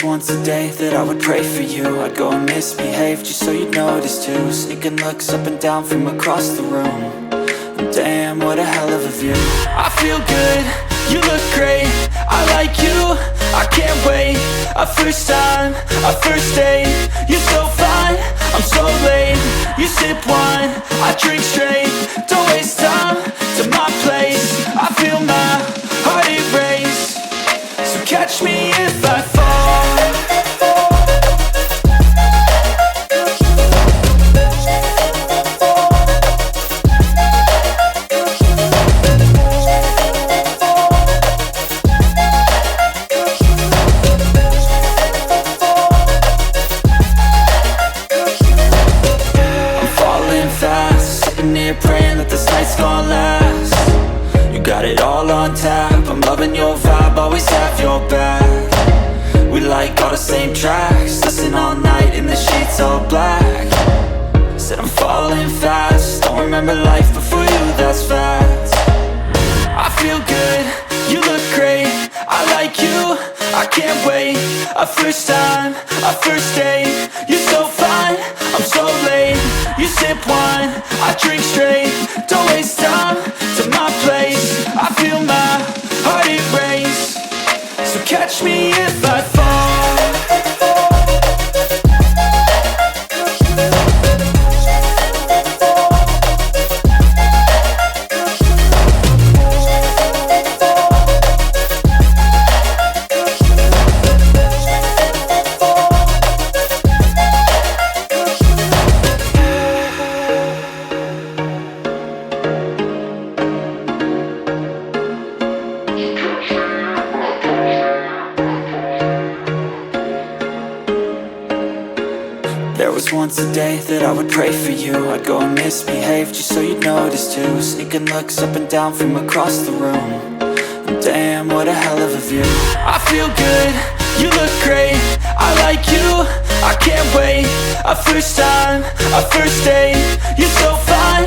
was once a day that I would pray for you. I'd go and misbehave just so you'd notice too. Sneaking looks up and down from across the room. And damn, what a hell of a view. I feel good, you look great, I like you, I can't wait. A first time, a first date, you're so fine, I'm so late. You sip wine, I drink straight, don't waste time to my place. I feel my heart erase, so catch me if I fall. Praying that this night's gonna last. You got it all on tap, I'm loving your vibe, always have your back. We like all the same tracks, listen all night in the sheets all black. Said I'm falling fast, don't remember life before you, that's fact. I feel good, you look great, I like you, I can't wait. A first time, a first date, you're so fine, I'm so late. You sip wine, I drink straight, don't waste time to my place. I feel my heart erase, so catch me if I fall. There was once a day that I would pray for you. I'd go and misbehave just so you'd notice too. Sneaking looks up and down from across the room. And damn, what a hell of a view. I feel good, you look great, I like you, I can't wait. A first time, a first date, you're so fine,